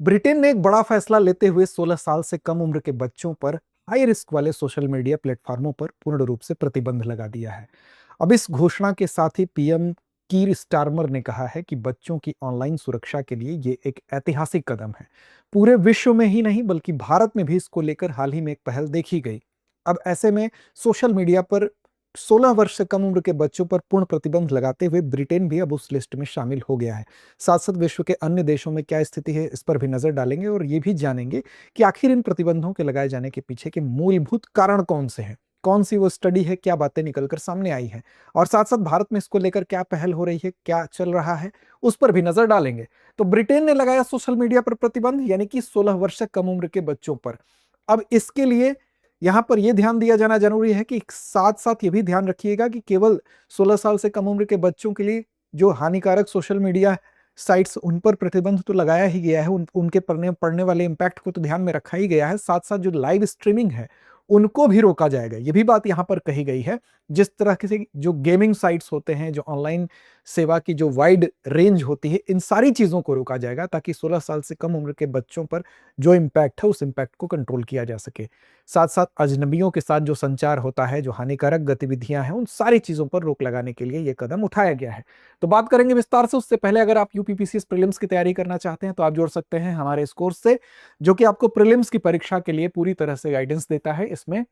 Britain ने एक बड़ा फैसला लेते हुए 16 साल से कम उम्र के बच्चों पर हाई रिस्क वाले सोशल मीडिया प्लेटफॉर्मों पर पूर्ण रूप से प्रतिबंध लगा दिया है। अब इस घोषणा के साथ ही पीएम कीर स्टारमर ने कहा है कि बच्चों की ऑनलाइन सुरक्षा के लिए ये एक ऐतिहासिक कदम है। पूरे विश्व में ही नहीं बल्कि भारत में भी इसको लेकर हाल ही में एक पहल देखी गई। अब ऐसे में सोशल मीडिया पर 16 वर्ष से कम उम्र के बच्चों पर पूर्ण प्रतिबंध लगाते हुए ब्रिटेन भी अब उस लिस्ट में शामिल हो गया है। साथ साथ विश्व के अन्य देशों में क्या स्थिति है इस पर भी नजर डालेंगे और ये भी जानेंगे कि आखिर इन प्रतिबंधों के लगाए जाने के पीछे के मूलभूत कारण कौन से हैं, कौन सी वो स्टडी है, क्या बातें निकलकर सामने आई हैं, और साथ साथ भारत में इसको लेकर क्या पहल हो रही है, क्या चल रहा है, उस पर भी नजर डालेंगे। तो ब्रिटेन ने लगाया सोशल मीडिया पर प्रतिबंध, यानी कि 16 वर्ष से कम उम्र के बच्चों पर। अब इसके लिए यहां पर यह ध्यान दिया जाना जरूरी है कि साथ साथ ये भी ध्यान रखिएगा कि केवल 16 साल से कम उम्र के बच्चों के लिए जो हानिकारक सोशल मीडिया साइट्स उन पर प्रतिबंध तो लगाया ही गया है, उनके पढ़ने वाले इम्पैक्ट को तो ध्यान में रखा ही गया है, साथ साथ जो लाइव स्ट्रीमिंग है उनको भी रोका जाएगा। ये भी बात यहां पर कही गई है। जिस तरह के से जो गेमिंग साइट्स होते हैं, जो ऑनलाइन सेवा की जो वाइड रेंज होती है, इन सारी चीजों को रोका जाएगा ताकि 16 साल से कम उम्र के बच्चों पर जो इम्पैक्ट है उस इम्पैक्ट को कंट्रोल किया जा सके। साथ साथ अजनबियों के साथ जो संचार होता है, जो हानिकारक गतिविधियां हैं, उन सारी चीजों पर रोक लगाने के लिए यह कदम उठाया गया है। तो बात करेंगे विस्तार से। उससे पहले अगर आप यूपीपीसीएस प्रीलिम्स की तैयारी करना चाहते हैं तो आप जुड़ सकते हैं हमारे इस कोर्स से, जो कि आपको प्रीलिम्स की परीक्षा के लिए पूरी तरह से गाइडेंस देता है। इसमें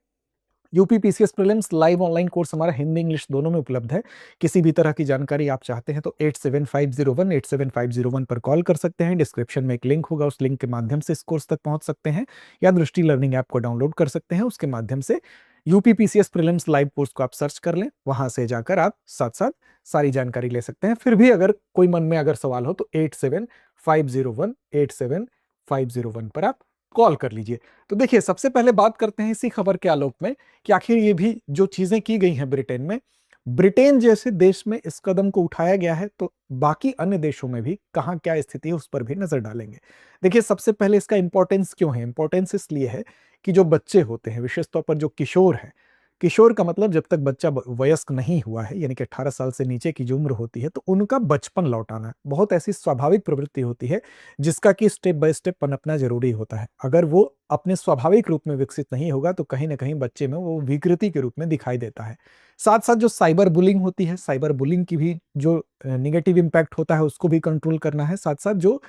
UPPCS prelims live online course हमारा हिंदी इंग्लिश दोनों में उपलब्ध है। किसी भी तरह की जानकारी आप चाहते हैं तो 8750187501 पर कॉल कर सकते हैं। डिस्क्रिप्शन में एक लिंक होगा, उस लिंक के माध्यम से इस कोर्स तक पहुंच सकते हैं, या दृष्टि लर्निंग ऐप को डाउनलोड कर सकते हैं। उसके माध्यम से यूपीपीसीएस प्रीलिम्स लाइव कोर्स को आप सर्च कर लें, वहां से जाकर आप साथ साथ सारी जानकारी ले सकते हैं। फिर भी अगर कोई मन में अगर सवाल हो तो 8750187501 पर आप कॉल कर लीजिए। तो देखिए, सबसे पहले बात करते हैं इसी खबर के आलोक में कि आखिर ये भी जो चीजें की गई हैं ब्रिटेन में, ब्रिटेन जैसे देश में इस कदम को उठाया गया है, तो बाकी अन्य देशों में भी कहां क्या स्थिति है उस पर भी नजर डालेंगे। देखिए, सबसे पहले इसका इंपॉर्टेंस क्यों है? इंपॉर्टेंस इसलिए है कि जो बच्चे होते हैं, विशेष तौर पर जो किशोर हैं, किशोर का मतलब जब तक बच्चा वयस्क नहीं हुआ है, यानी कि 18 साल से नीचे की जो उम्र होती है, तो उनका बचपन लौटाना बहुत ऐसी स्वाभाविक प्रवृत्ति होती है जिसका कि स्टेप बाय स्टेप पनपना जरूरी होता है। अगर वो अपने स्वाभाविक रूप में विकसित नहीं होगा तो कहीं ना कहीं बच्चे में वो विकृति के रूप में दिखाई देता है। साथ साथ जो साइबर बुलिंग होती है, साइबर बुलिंग की भी जो निगेटिव इंपैक्ट होता है उसको भी कंट्रोल करना है। साथ साथ जो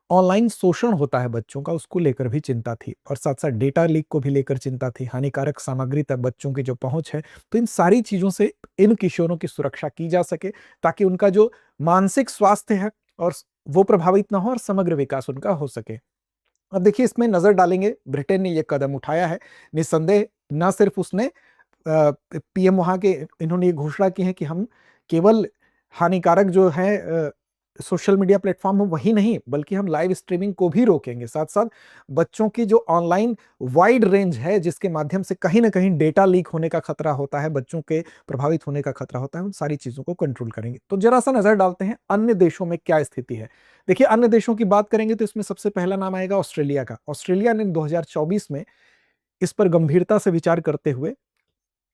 ऑनलाइन शोषण होता है बच्चों का, उसको लेकर भी चिंता थी, और साथ साथ डेटा लीक को भी लेकर चिंता थी, हानिकारक सामग्री तक बच्चों की जो पहुंच है। तो इन सारी चीजों से इन किशोरों की सुरक्षा की जा सके ताकि उनका जो मानसिक स्वास्थ्य है और वो प्रभावित ना हो और समग्र विकास उनका हो सके। अब देखिए, इसमें नजर डालेंगे, ब्रिटेन ने यह कदम उठाया है। निस्संदेह ना सिर्फ उसने पीएम वहां के, इन्होंने ये घोषणा की है कि हम केवल हानिकारक जो है सोशल मीडिया प्लेटफॉर्म हो वही नहीं, बल्कि हम लाइव स्ट्रीमिंग को भी रोकेंगे। साथ साथ बच्चों की जो ऑनलाइन वाइड रेंज है, जिसके माध्यम से कहीं ना कहीं डेटा लीक होने का खतरा होता है, बच्चों के प्रभावित होने का खतरा होता है, उन सारी चीजों को कंट्रोल करेंगे। तो जरा सा नजर डालते हैं अन्य देशों में क्या स्थिति है। देखिए, अन्य देशों की बात करेंगे तो इसमें सबसे पहला नाम आएगा ऑस्ट्रेलिया का। ऑस्ट्रेलिया ने 2024 में इस पर गंभीरता से विचार करते हुए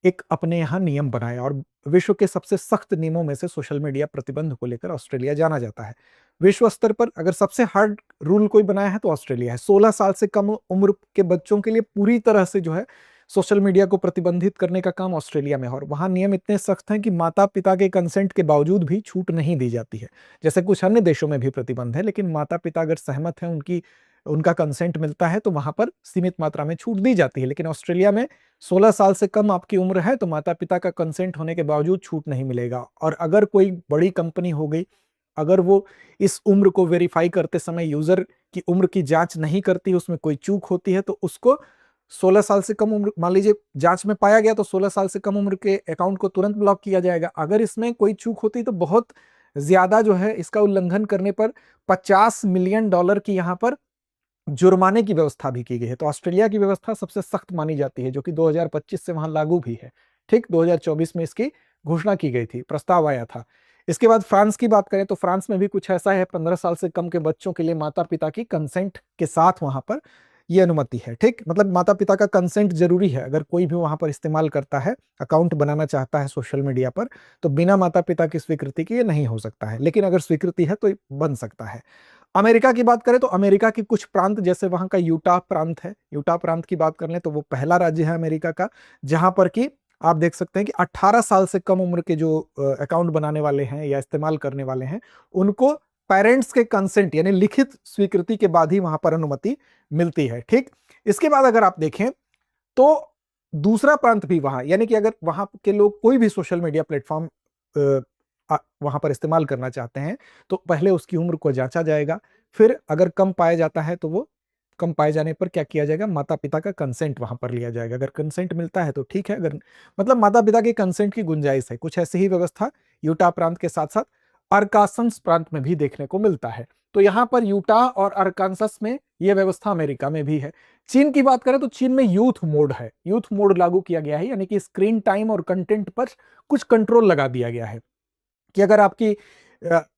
एक अपने यहां नियम बनाया, और विश्व के सबसे सख्त नियमों में से सोशल मीडिया प्रतिबंध को लेकर ऑस्ट्रेलिया जाना जाता है। विश्व स्तर पर अगर सबसे हार्ड रूल कोई बनाया है तो ऑस्ट्रेलिया है। 16 साल से कम उम्र के बच्चों के लिए पूरी तरह से जो है सोशल मीडिया को प्रतिबंधित करने का काम ऑस्ट्रेलिया में है, और वहां नियम इतने सख्त हैं कि माता पिता के कंसेंट के बावजूद भी छूट नहीं दी जाती है। जैसे कुछ अन्य देशों में भी प्रतिबंध है, लेकिन माता पिता अगर सहमत हैं, उनका कंसेंट मिलता है, तो वहां पर सीमित मात्रा में छूट दी जाती है। लेकिन ऑस्ट्रेलिया में 16 साल से कम आपकी उम्र है तो माता पिता का कंसेंट होने के बावजूद छूट नहीं मिलेगा। और अगर कोई बड़ी कंपनी हो गई, अगर वो इस उम्र को वेरीफाई करते समय यूजर की उम्र की जांच नहीं करती, उसमें कोई चूक होती है, तो उसको 16 साल से कम उम्र, मान लीजिए जांच में पाया गया, तो 16 साल से कम उम्र के अकाउंट को तुरंत ब्लॉक किया जाएगा। अगर इसमें कोई चूक होती तो बहुत ज्यादा जो है, इसका उल्लंघन करने पर $50 मिलियन की यहां पर जुर्माने की व्यवस्था भी की गई है। तो ऑस्ट्रेलिया की व्यवस्था सबसे सख्त मानी जाती है, जो कि 2025 से वहां लागू भी है। ठीक, 2024 में इसकी घोषणा की गई थी, प्रस्ताव आया था। इसके बाद फ्रांस की बात करें तो फ्रांस में भी कुछ ऐसा है, 15 साल से कम के बच्चों के लिए माता पिता की कंसेंट के साथ वहां पर यह अनुमति है। ठीक, मतलब माता पिता का कंसेंट जरूरी है। अगर कोई भी वहां पर इस्तेमाल करता है, अकाउंट बनाना चाहता है सोशल मीडिया पर, तो बिना माता पिता की स्वीकृति के ये नहीं हो सकता है, लेकिन अगर स्वीकृति है तो बन सकता है। अमेरिका की बात करें तो अमेरिका के कुछ प्रांत, जैसे वहां का यूटा प्रांत है, यूटा प्रांत की बात कर लें तो वो पहला राज्य है अमेरिका का जहां पर कि आप देख सकते हैं कि 18 साल से कम उम्र के जो अकाउंट बनाने वाले हैं या इस्तेमाल करने वाले हैं, उनको पेरेंट्स के कंसेंट यानी लिखित स्वीकृति के बाद ही वहां पर अनुमति मिलती है। ठीक, इसके बाद अगर आप देखें तो दूसरा प्रांत भी वहां, यानी कि अगर वहां के लोग कोई भी सोशल मीडिया प्लेटफॉर्म वहां पर इस्तेमाल करना चाहते हैं तो पहले उसकी उम्र को जांचा जाएगा, फिर अगर कम पाया जाता है तो वो कम पाए जाने पर क्या किया जाएगा, माता पिता का कंसेंट वहां पर लिया जाएगा। अगर कंसेंट मिलता है तो ठीक है, अगर मतलब माता पिता के कंसेंट की गुंजाइश है। कुछ ऐसी ही व्यवस्था यूटा प्रांत के साथ साथ अरकानसस प्रांत में भी देखने को मिलता है। तो यहां पर यूटा और अरकानसस में यह व्यवस्था अमेरिका में भी है। चीन की बात करें तो चीन में यूथ मोड है, यूथ मोड लागू किया गया है, यानी कि स्क्रीन टाइम और कंटेंट पर कुछ कंट्रोल लगा दिया गया है कि अगर आपकी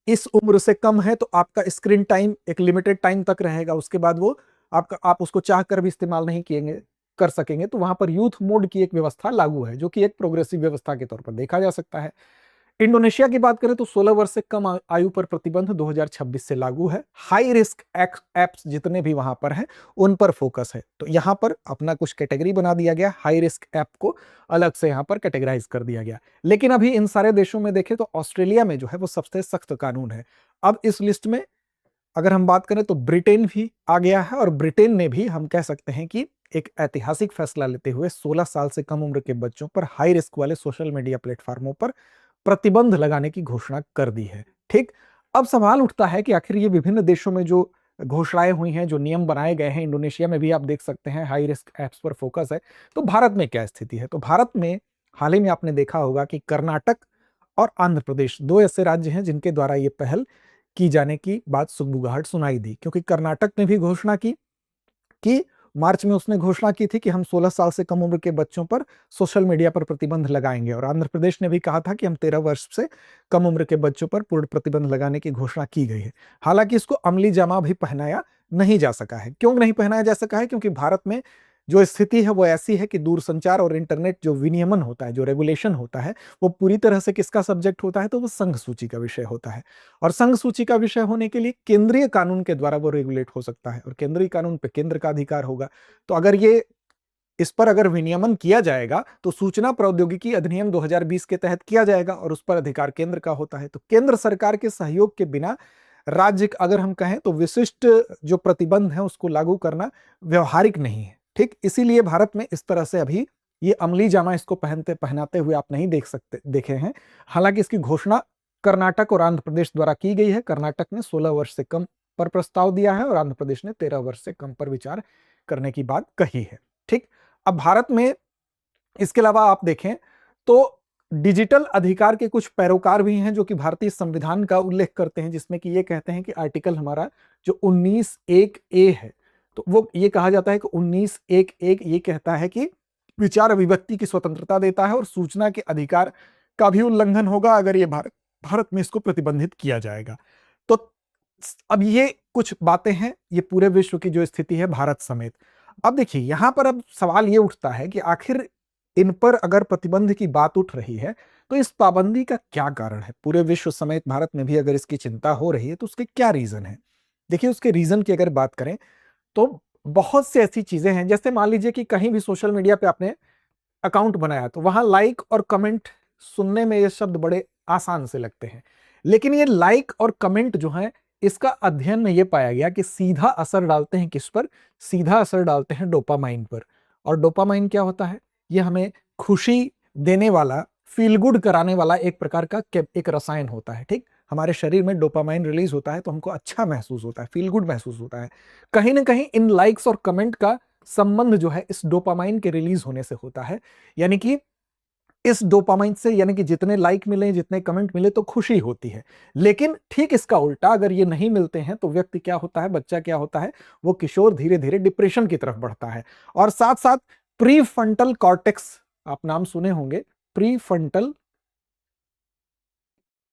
इस उम्र से कम है तो आपका स्क्रीन टाइम एक लिमिटेड टाइम तक रहेगा, उसके बाद वो आप उसको चाह कर भी इस्तेमाल नहीं किएंगे कर सकेंगे। तो वहां पर यूथ मोड की एक व्यवस्था लागू है जो कि एक प्रोग्रेसिव व्यवस्था के तौर पर देखा जा सकता है। इंडोनेशिया की बात करें तो 16 वर्ष से कम आयु पर प्रतिबंध 2026 से लागू है। हाई रिस्क एप्स जितने भी वहां पर हैं उन पर फोकस है। तो यहां पर अपना कुछ कैटेगरी बना दिया गया, हाई रिस्क ऐप को अलग से यहां पर कैटेगराइज कर दिया गया। लेकिन अभी इन सारे देशों में देखें तो ऑस्ट्रेलिया में जो है वो सबसे सख्त कानून है। अब इस लिस्ट में अगर हम बात करें तो ब्रिटेन भी आ गया है, और ब्रिटेन ने भी हम कह सकते हैं कि एक ऐतिहासिक फैसला लेते हुए 16 साल से कम उम्र के बच्चों पर हाई रिस्क वाले सोशल मीडिया प्लेटफॉर्मों पर प्रतिबंध लगाने की घोषणा कर दी है। ठीक, अब सवाल उठता है कि आखिर ये विभिन्न देशों में जो घोषणाएं हुई हैं, जो नियम बनाए गए हैं, इंडोनेशिया में भी आप देख सकते हैं हाई रिस्क एप्स पर फोकस है, तो भारत में क्या स्थिति है? तो भारत में हाल ही में आपने देखा होगा कि कर्नाटक और आंध्र प्रदेश दो ऐसे राज्य हैं जिनके द्वारा ये पहल की जाने की बात सुगबुगाहट सुनाई दी, क्योंकि कर्नाटक ने भी घोषणा की कि मार्च में उसने घोषणा की थी कि हम 16 साल से कम उम्र के बच्चों पर सोशल मीडिया पर प्रतिबंध लगाएंगे, और आंध्र प्रदेश ने भी कहा था कि हम 13 वर्ष से कम उम्र के बच्चों पर पूर्ण प्रतिबंध लगाने की घोषणा की गई है। हालांकि इसको अमली जामा भी पहनाया नहीं जा सका है। क्यों नहीं पहनाया जा सका है? क्योंकि भारत में जो स्थिति है वो ऐसी है कि दूरसंचार और इंटरनेट जो विनियमन होता है, जो रेगुलेशन होता है, वो पूरी तरह से किसका सब्जेक्ट होता है? तो वो संघ सूची का विषय होता है, और संघ सूची का विषय होने के लिए केंद्रीय कानून के द्वारा वो रेगुलेट हो सकता है, और केंद्रीय कानून पे केंद्र का अधिकार होगा। तो अगर ये इस पर अगर विनियमन किया जाएगा तो सूचना प्रौद्योगिकी अधिनियम 2020 के तहत किया जाएगा, और उस पर अधिकार केंद्र का होता है। तो केंद्र सरकार के सहयोग के बिना राज्य, अगर हम कहें तो विशिष्ट जो प्रतिबंध है उसको लागू करना व्यवहारिक नहीं है। ठीक, इसीलिए भारत में इस तरह से अभी ये अमली जामा इसको पहनाते हुए आप नहीं देखे हैं। हालांकि इसकी घोषणा कर्नाटक और आंध्र प्रदेश द्वारा की गई है। कर्नाटक ने 16 वर्ष से कम पर प्रस्ताव दिया है और आंध्र प्रदेश ने 13 वर्ष से कम पर विचार करने की बात कही है। ठीक, अब भारत में इसके अलावा आप देखें तो डिजिटल अधिकार के कुछ पैरोकार भी हैं जो कि भारतीय संविधान का उल्लेख करते हैं, जिसमें कि ये कहते हैं कि आर्टिकल हमारा जो 19(1)(a है, तो वो ये कहा जाता है कि 19(1)(1) ये कहता है कि विचार अभिव्यक्ति की स्वतंत्रता देता है और सूचना के अधिकार का भी उल्लंघन होगा अगर ये भारत में इसको प्रतिबंधित किया जाएगा। तो अब ये कुछ बातें हैं, ये पूरे विश्व की जो स्थिति है भारत समेत। अब देखिए यहां पर अब सवाल ये उठता है कि आखिर इन पर अगर प्रतिबंध की बात उठ रही है तो इस पाबंदी का क्या कारण है? पूरे विश्व समेत भारत में भी अगर इसकी चिंता हो रही है तो उसके क्या रीजन है? देखिए उसके रीजन की अगर बात करें तो बहुत सी ऐसी चीजें हैं, जैसे मान लीजिए कि कहीं भी सोशल मीडिया पे आपने अकाउंट बनाया तो वहां लाइक और कमेंट, सुनने में ये शब्द बड़े आसान से लगते हैं, लेकिन ये लाइक और कमेंट जो है इसका अध्ययन में ये पाया गया कि सीधा असर डालते हैं किस पर? सीधा असर डालते हैं डोपामाइन पर। और डोपामाइन क्या होता है? ये हमें खुशी देने वाला, फील गुड कराने वाला एक प्रकार का एक रसायन होता है। ठीक, हमारे शरीर में डोपामाइन रिलीज होता है तो हमको अच्छा महसूस होता है, फील गुड महसूस होता है। कहीं ना कहीं इन लाइक्स और कमेंट का संबंध जो है इस डोपामाइन के रिलीज होने से होता है। यानी कि इस डोपामाइन से, यानी कि जितने लाइक मिले, जितने कमेंट मिले तो खुशी होती है। लेकिन ठीक इसका उल्टा अगर ये नहीं मिलते हैं तो व्यक्ति क्या होता है, बच्चा क्या होता है, वो किशोर धीरे धीरे डिप्रेशन की तरफ बढ़ता है। और साथ साथ प्रीफ्रंटल कॉर्टेक्स, आप नाम सुने होंगे, प्रीफ्रंटल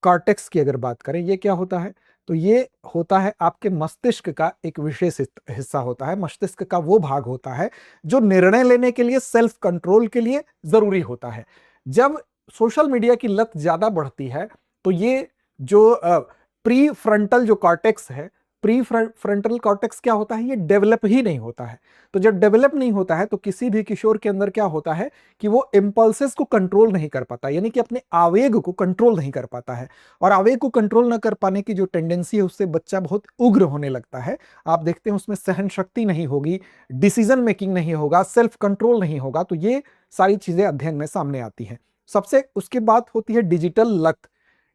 कॉर्टेक्स की अगर बात करें, ये क्या होता है? तो ये होता है आपके मस्तिष्क का एक विशेष हिस्सा होता है। मस्तिष्क का वो भाग होता है जो निर्णय लेने के लिए, सेल्फ कंट्रोल के लिए जरूरी होता है। जब सोशल मीडिया की लत ज्यादा बढ़ती है तो ये जो प्री फ्रंटल जो कॉर्टेक्स है प्री फ्रंटल कॉर्टेक्स क्या होता है, ये डेवलप ही नहीं होता है। तो जब डेवलप नहीं होता है तो किसी भी किशोर के अंदर क्या होता है कि वो इंपल्सेस को कंट्रोल नहीं कर पाता, यानी कि अपने आवेग को कंट्रोल नहीं कर पाता है। और आवेग को कंट्रोल न कर पाने की जो टेंडेंसी है उससे बच्चा बहुत उग्र होने लगता है। आप देखते हैं उसमें सहन शक्ति नहीं होगी, डिसीजन मेकिंग नहीं होगा, सेल्फ कंट्रोल नहीं होगा। तो ये सारी चीजें अध्ययन में सामने आती हैं। सबसे उसके बाद होती है डिजिटल लत।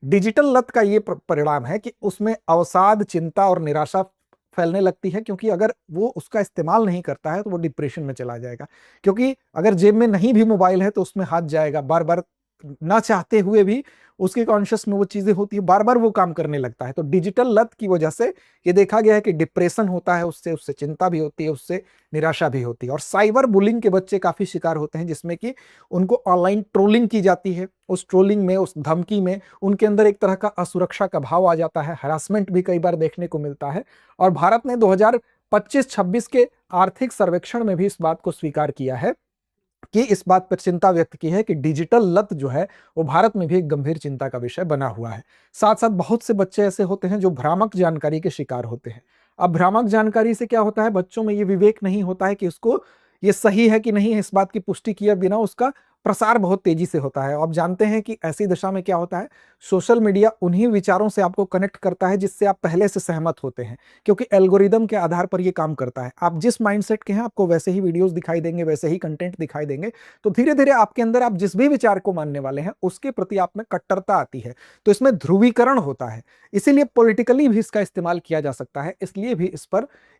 डिजिटल लत का ये परिणाम है कि उसमें अवसाद, चिंता और निराशा फैलने लगती है, क्योंकि अगर वो उसका इस्तेमाल नहीं करता है तो वो डिप्रेशन में चला जाएगा। क्योंकि अगर जेब में नहीं भी मोबाइल है तो उसमें हाथ जाएगा, बार बार ना चाहते हुए भी उसके कॉन्शियस में वो चीजें होती है, बार बार वो काम करने लगता है। तो डिजिटल लत की वजह से ये देखा गया है कि डिप्रेशन होता है, उससे उससे चिंता भी होती है, उससे निराशा भी होती है। और साइबर बुलिंग के बच्चे काफी शिकार होते हैं, जिसमें कि उनको ऑनलाइन ट्रोलिंग की जाती है। उस ट्रोलिंग में, उस धमकी में उनके अंदर एक तरह का असुरक्षा का भाव आ जाता है, हरासमेंट भी कई बार देखने को मिलता है। और भारत ने 2025-26 के आर्थिक सर्वेक्षण में भी इस बात को स्वीकार किया है, कि इस बात पर चिंता व्यक्त की है कि डिजिटल लत जो है वो भारत में भी एक गंभीर चिंता का विषय बना हुआ है। साथ साथ बहुत से बच्चे ऐसे होते हैं जो भ्रामक जानकारी के शिकार होते हैं। अब भ्रामक जानकारी से क्या होता है, बच्चों में ये विवेक नहीं होता है कि उसको ये सही है कि नहीं है, इस बात की पुष्टि किए बिना उसका प्रसार बहुत तेजी से होता है। आप जानते हैं कि ऐसी दशा में क्या होता है, सोशल मीडिया उन्हीं विचारों से आपको कनेक्ट करता है जिससे आप पहले से सहमत होते हैं, क्योंकि एल्गोरिदम के आधार पर यह काम करता है। आप जिस माइंडसेट के हैं आपको वैसे ही वीडियोस दिखाई देंगे, वैसे ही कंटेंट दिखाई देंगे। तो धीरे धीरे आपके अंदर आप जिस भी विचार को मानने वाले हैं उसके प्रति आप में कट्टरता आती है। तो इसमें ध्रुवीकरण होता है, इसीलिए पॉलिटिकली भी इसका इस्तेमाल किया जा सकता है। इसलिए भी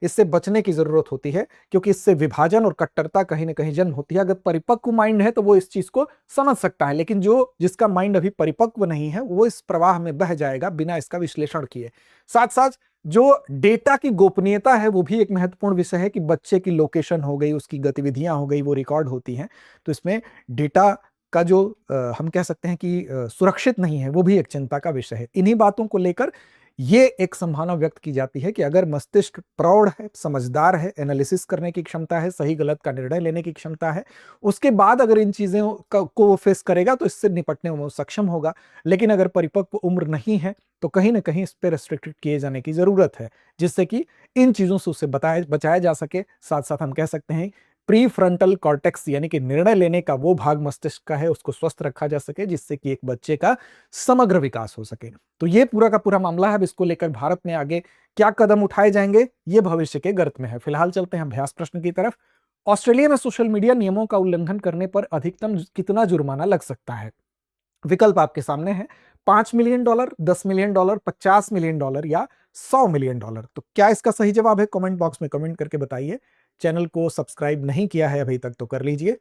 इससे बचने की जरूरत होती है, क्योंकि इससे विभाजन और कट्टरता कहीं ना कहीं जन्म होती है। अगर परिपक्व माइंड है तो वो इस चीज को समझ सकता है, लेकिन जिसका माइंड अभी परिपक्व नहीं है वो इस प्रवाह में बह जाएगा बिना इसका विश्लेषण किए। साथ साथ जो डेटा की गोपनीयता है वो भी एक महत्वपूर्ण विषय है, कि बच्चे की लोकेशन हो गई, उसकी गतिविधियां हो गई, वो रिकॉर्ड होती हैं। तो इसमें डेटा का जो हम कह सकते हैं कि सुरक्षित नहीं है, वो भी एक चिंता का विषय है। इन्हीं बातों को लेकर ये एक संभावना व्यक्त की जाती है कि अगर मस्तिष्क प्रौढ़ है, समझदार है, एनालिसिस करने की क्षमता है, सही गलत का निर्णय लेने की क्षमता है, उसके बाद अगर इन चीजों को वो फेस करेगा तो इससे निपटने में वो सक्षम होगा। लेकिन अगर परिपक्व उम्र नहीं है तो कहीं ना कहीं इस पर रेस्ट्रिक्टेड किए जाने की जरूरत है, जिससे कि इन चीजों से उसे बचाया जा सके। साथ साथ हम कह सकते हैं प्री फ्रंटल कॉर्टेक्स यानी कि निर्णय लेने का वो भाग मस्तिष्क का है, उसको स्वस्थ रखा जा सके, जिससे कि एक बच्चे का समग्र विकास हो सके। तो ये पूरा का पूरा मामला है। अब इसको लेकर भारत में आगे क्या कदम उठाए जाएंगे ये भविष्य के गर्त में है। फिलहाल चलते हैं अभ्यास प्रश्न की तरफ। ऑस्ट्रेलिया में सोशल मीडिया नियमों का उल्लंघन करने पर अधिकतम कितना जुर्माना लग सकता है? विकल्प आपके सामने है, $5 मिलियन, $10 मिलियन, $50 मिलियन या $100 मिलियन। तो क्या इसका सही जवाब है? कमेंट बॉक्स में कमेंट करके बताइए। चैनल को सब्सक्राइब नहीं किया है अभी तक तो कर लीजिए।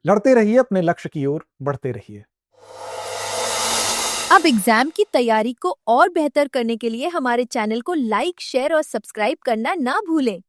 लड़ते रहिए, अपने लक्ष्य की ओर बढ़ते रहिए। अब एग्जाम की तैयारी को और बेहतर करने के लिए हमारे चैनल को लाइक, शेयर और सब्सक्राइब करना ना भूलें।